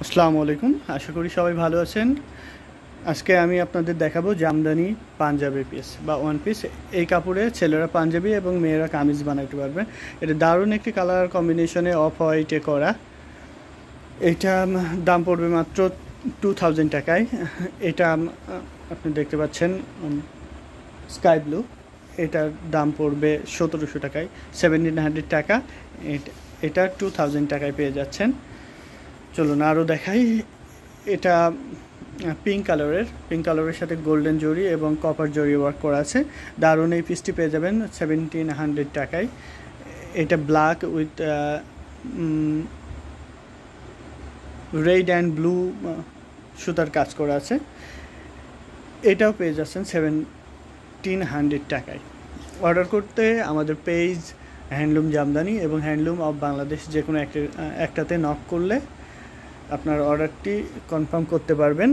আসসালামু আলাইকুম, আশা করি সবাই ভালো আছেন। আজকে আমি আপনাদের দেখাবো জামদানি পাঞ্জাবি পিস বা ওয়ান পিস। এই কাপড়ে ছেলেরা পাঞ্জাবি এবং মেয়েরা কামিজ বানাইতে পারবে। এটা দারুণ একটি কালার কম্বিনেশনে অফ হোয়াইটে করা। এটা দাম পড়বে মাত্র 2000 টাকায়। এটা আপনি দেখতে পাচ্ছেন স্কাই ব্লু, এটার দাম পড়বে 1700 টাকায়, 1700 টাকা। এটা 2000 টাকায় পেয়ে যাচ্ছেন। চলুন আরও দেখাই। এটা পিঙ্ক কালারের সাথে গোল্ডেন জরি এবং কপার জরি ওয়ার্ক করা আছে। দারুণ এই পিসটি পেয়ে যাবেন 1700 টাকায়। এটা black with red and blue সুতার কাজ করা আছে। এটাও পেয়ে যাচ্ছেন 1700 টাকায়। অর্ডার করতে আমাদের পেজ হ্যান্ডলুম জামদানি এবং হ্যান্ডলুম অফ বাংলাদেশ যে কোনো একটাতে নক করলে আপনার অর্ডারটি কনফার্ম করতে পারবেন।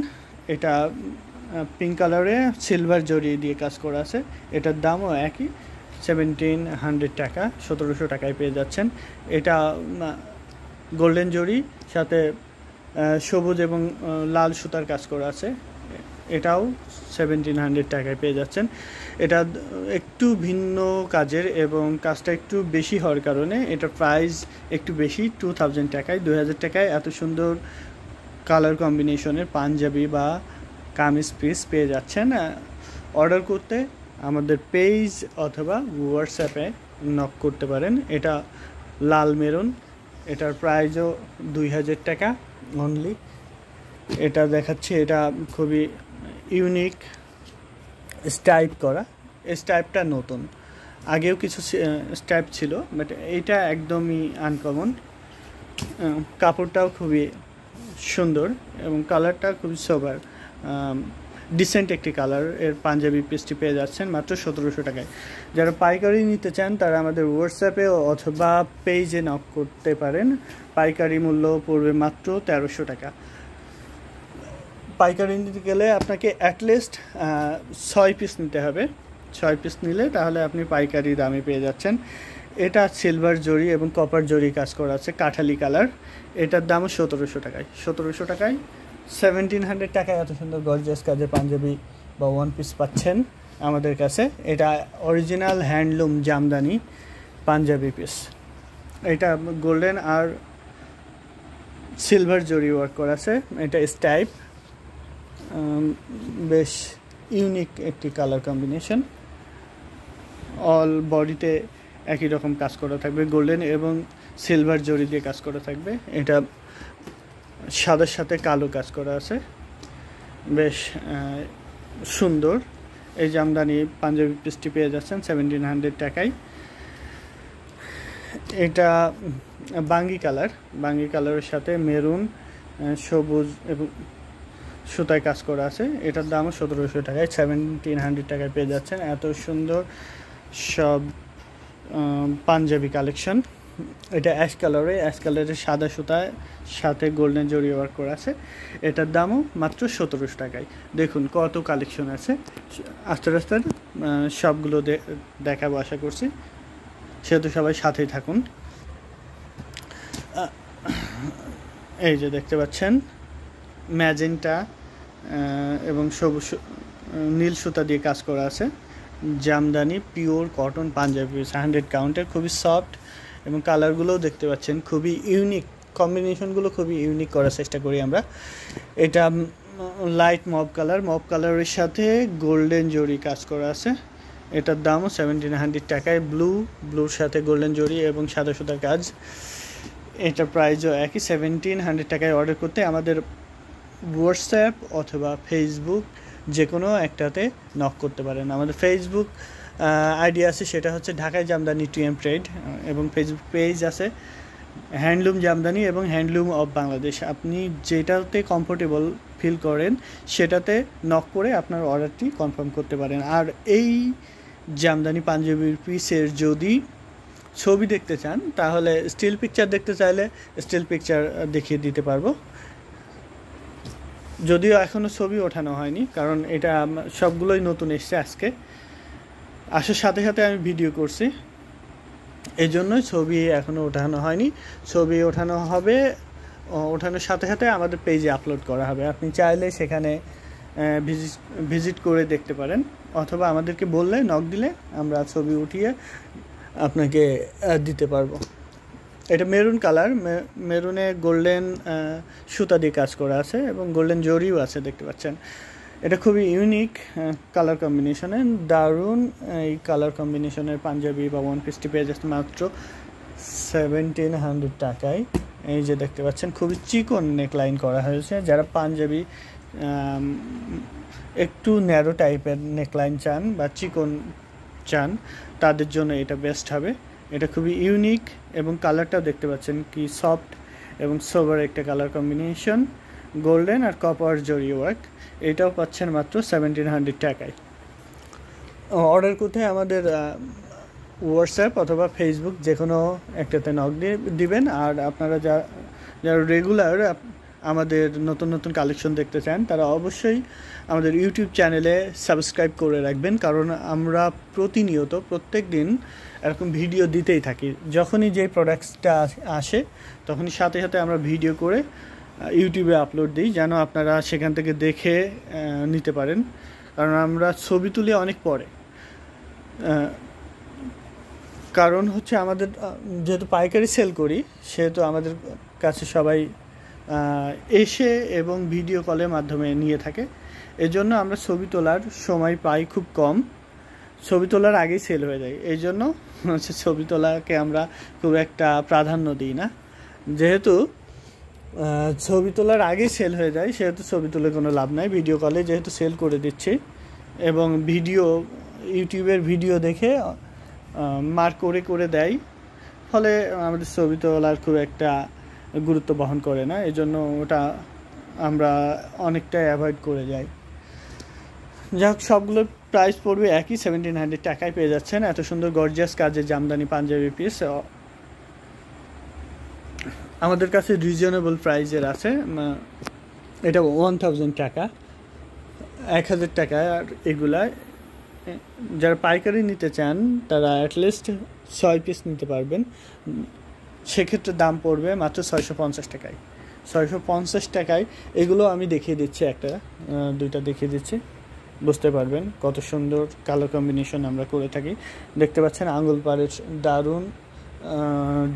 এটা পিঙ্ক কালারে সিলভার জরি দিয়ে কাজ করা আছে। এটার দামও একই, 1700 টাকা, 1700 টাকায় পেয়ে যাচ্ছেন। এটা গোল্ডেন জরি সাথে সবুজ এবং লাল সুতার কাজ করা আছে। এটাও 1700 টাকায় পেয়ে যাচ্ছেন। এটা একটু ভিন্ন কাজের এবং কাজটা একটু বেশি হওয়ার কারণে এটার প্রাইস একটু বেশি, 2000 টাকায়। 2000 টাকায় এত সুন্দর কালার কম্বিনেশনের পাঞ্জাবি বা কামিজ পিস পেয়ে যাচ্ছেন। অর্ডার করতে আমাদের পেজ অথবা হোয়াটসঅ্যাপে নক করতে পারেন। এটা লাল মেরুন, এটার প্রাইসও 2000 টাকা অনলি। এটা দেখাচ্ছে, এটা খুবই ইউনিক স্টাইপ করা। এই স্টাইপটা নতুন, আগেও কিছু স্টাইপ ছিল, বাট এইটা একদমই আনকমন। কাপড়টাও খুবই সুন্দর এবং কালারটা খুবই সোবার, ডিসেন্ট একটি কালার। এর পাঞ্জাবি পিসটি পেয়ে যাচ্ছেন মাত্র 1700 টাকায়। যারা পাইকারি নিতে চান তারা আমাদের হোয়াটসঅ্যাপে অথবা পেজে নক করতে পারেন। পাইকারি মূল্য পড়বে মাত্র 1300 টাকা। পাইকারি নিতে গেলে আপনাকে অ্যাটলিস্ট 6 পিস নিতে হবে। 6 পিস নিলে তাহলে আপনি পাইকারি দামে পেয়ে যাচ্ছেন। এটা সিলভার জরি এবং কপার জরি কাজ করা আছে, কাঠালি কালার। এটার দামও 1700 টাকায়। 1700 টাকায় 1700 টাকায় এত সুন্দর গর্জিয়াস কাজের পাঞ্জাবি বা ওয়ান পিস পাচ্ছেন আমাদের কাছে। এটা original handloom Jamdani Punjabi piece. এটা গোল্ডেন আর সিলভার জরি ওয়ার্ক করা আছে। এটা স্টাইপ, বেশ ইউনিক একটি কালার কম্বিনেশন। অল বডিতে একই রকম কাজ করা থাকবে, গোল্ডেন এবং সিলভার জরি দিয়ে কাজ করা থাকবে। এটা সাদার সাথে কালো কাজ করা আছে, বেশ সুন্দর। এই জামদানি পাঞ্জাবি পিসটি পেয়ে যাচ্ছেন 1700 টাকায়। এটা বাঙ্গি কালারের সাথে মেরুন, সবুজ এবং সুতায় কাজ করা আছে। এটার দামও 1700 টাকায়, 1700 টাকায় পেয়ে যাচ্ছেন। এত সুন্দর সব পাঞ্জাবি কালেকশন। এটা অ্যাশ কালারের সাদা সুতায় সাথে গোল্ডেন জরি ওয়ার্ক করা আছে। এটার দামও মাত্র 1700 টাকায়। দেখুন কত কালেকশন আছে। আস্তে আস্তে সবগুলো দেখাবো আশা করছি, সেহেতু সবাই সাথেই থাকুন। এই যে দেখতে পাচ্ছেন ম্যাজেন্টা এবং সবুজ নীল সুতা দিয়ে কাজ করা আছে। জামদানি পিওর কটন পাঞ্জাবি 100 কাউন্টের, খুবই সফট এবং কালারগুলোও দেখতে পাচ্ছেন খুবই ইউনিক। কম্বিনেশনগুলো খুবই ইউনিক করার চেষ্টা করি আমরা। এটা লাইট মব কালারের সাথে গোল্ডেন জরি কাজ করা আছে। এটার দামও 1700 টাকায়। ব্লুর সাথে গোল্ডেন জরি এবং সাদা সুতার কাজ। এটার প্রাইসও একই, 1700 টাকায়। অর্ডার করতে আমাদের হোয়াটসঅ্যাপ অথবা ফেসবুক যে কোনো একটাতে নক করতে পারেন। আমাদের ফেসবুক আইডি আছে, সেটা হচ্ছে ঢাকায় জামদানি ট্রেড, এবং ফেসবুক পেজ আছে হ্যান্ডলুম জামদানি এবং হ্যান্ডলুম অফ বাংলাদেশ। আপনি যেটাতে কমফোর্টেবল ফিল করেন সেটাতে নক করে আপনার অর্ডারটি কনফার্ম করতে পারেন। আর এই জামদানি পাঞ্জাবির পিসের যদি ছবি দেখতে চান তাহলে স্টিল পিকচার দেখতে চাইলে স্টিল পিকচার দেখিয়ে দিতে পারবো, যদিও এখনও ছবি ওঠানো হয়নি, কারণ এটা সবগুলোই নতুন এসছে। আজকে আসার সাথে সাথে আমি ভিডিও করছি, এই জন্যই ছবি এখনও ওঠানো হয়নি। ছবি ওঠানো হবে ওঠানোর সাথে সাথে আমাদের পেজে আপলোড করা হবে। আপনি চাইলে সেখানে ভিজিট করে দেখতে পারেন, অথবা আমাদেরকে বললে, নক দিলে আমরা ছবি উঠিয়ে আপনাকে দিতে পারবো। এটা মেরুন কালার, মেরুনে গোল্ডেন সুতা দিয়ে কাজ করা আছে এবং গোল্ডেন জরিও আছে, দেখতে পাচ্ছেন। এটা খুবই ইউনিক কালার কম্বিনেশনে, দারুণ এই কালার কম্বিনেশনের পাঞ্জাবি বা ওয়ান পিসটি পেয়ে যাচ্ছে মাত্র 1700 টাকায়। এই যে দেখতে পাচ্ছেন, খুবই চিকন নেকলাইন করা হয়েছে। যারা পাঞ্জাবি একটু ন্যারো টাইপের নেকলাইন চান বা চিকন চান, তাদের জন্য এটা বেস্ট হবে। এটা খুবই ইউনিক এবং কালারটাও দেখতে পাচ্ছেন কি সফট এবং সোবার একটা কালার কম্বিনেশন, গোল্ডেন আর কপার জরি ওয়ার্ক। এটাও পাচ্ছেন মাত্র 1700 টাকায়। অর্ডার করতে আমাদের হোয়াটসঅ্যাপ অথবা ফেসবুক যে কোনো একটাতে নক দিবেন। আর আপনারা যারা রেগুলার আমাদের নতুন নতুন কালেকশন দেখতে চান, তারা অবশ্যই আমাদের ইউটিউব চ্যানেলে সাবস্ক্রাইব করে রাখবেন, কারণ আমরা প্রতিনিয়ত প্রত্যেক দিন এরকম ভিডিও দিতেই থাকি। যখনই যে প্রোডাক্টসটা আসে তখনই সাথে সাথে আমরা ভিডিও করে ইউটিউবে আপলোড দিই, যেন আপনারা সেখান থেকে দেখে নিতে পারেন। কারণ আমরা ছবি তুলি অনেক পরে, কারণ হচ্ছে আমাদের যেহেতু পাইকারি সেল করি, সেহেতু আমাদের কাছে সবাই এসে এবং ভিডিও কলের মাধ্যমে নিয়ে থাকে। এজন্য আমরা ছবি তোলার সময় পাই খুব কম, ছবি তোলার আগেই সেল হয়ে যায়। এই জন্য হচ্ছে ছবি তোলাকে আমরা খুব একটা প্রাধান্য দিই না। যেহেতু ছবি তোলার আগেই সেল হয়ে যায়, সেহেতু ছবি তুলে কোনো লাভ নাই। ভিডিও কলে যেহেতু সেল করে দিচ্ছি এবং ইউটিউবের ভিডিও দেখে মার্ক করে দেয়, ফলে আমাদের ছবি তোলার খুব একটা গুরুত্ব বহন করে না। এজন্য ওটা আমরা অনেকটাই অ্যাভয়েড করে যাই। যাই হোক, সবগুলোর প্রাইস পড়বে একই, 1700 টাকায় পেয়ে যাচ্ছেন এত সুন্দর গর্জিয়াস কাজের জামদানি পাঞ্জাবি পিস। আমাদের কাছে রিজনেবল প্রাইজের আছে। এটা 1000 টাকা, 1000 টাকা। আর এগুলা যারা পাইকারি নিতে চান তারা অ্যাটলিস্ট 6 পিস নিতে পারবেন। সেক্ষেত্রে দাম পড়বে মাত্র 650 টাকায়। 650 টাকায় এগুলো আমি দেখিয়ে দিচ্ছি, দুইটা দেখিয়ে দিচ্ছি, বুঝতে পারবেন কত সুন্দর কালার কম্বিনেশন আমরা করে থাকি। দেখতে পাচ্ছেন আঙুল পাড়ের দারুণ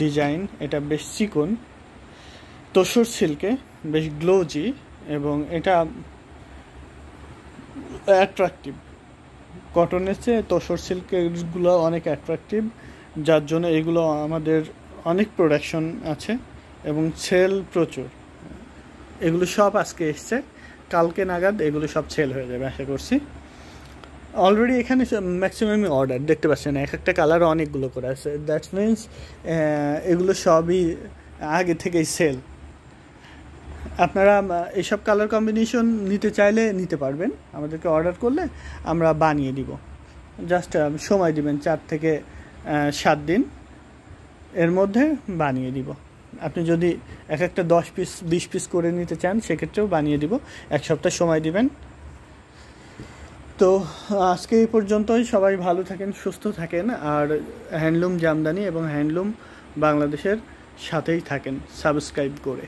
ডিজাইন। এটা বেশ চিকন তসর সিল্কে, বেশ গ্লোজি এবং এটা অ্যাট্রাকটিভ। কটনের চেয়ে তসর সিল্কেরগুলো অনেক অ্যাট্রাকটিভ, যার জন্য এগুলো আমাদের অনেক প্রোডাকশন আছে এবং সেল প্রচুর। এগুলো সব আজকে এসছে, কালকে নাগাদ এগুলো সব সেল হয়ে যাবে আশা করছি। অলরেডি এখানে ম্যাক্সিমামই অর্ডার, দেখতে পাচ্ছেন এক একটা কালার অনেকগুলো করে আছে। দ্যাটস মিনস এগুলো সবই আগে থেকেই সেল। আপনারা এইসব কালার কম্বিনেশন নিতে চাইলে নিতে পারবেন, আমাদেরকে অর্ডার করলে আমরা বানিয়ে দিব। জাস্ট সময় দিবেন 4 থেকে 7 দিন, এর মধ্যে বানিয়ে দিব। আপনি যদি একটা 10 পিস 20 পিস করে নিতে চান, সেক্ষেত্রেও বানিয়ে দিব। 1 সপ্তাহ সময় দিবেন। তো আজকে এই পর্যন্তই। সবাই ভালো থাকেন, সুস্থ থাকেন, আর হ্যান্ডলুম জামদানি এবং হ্যান্ডলুম বাংলাদেশের সাথেই থাকেন সাবস্ক্রাইব করে।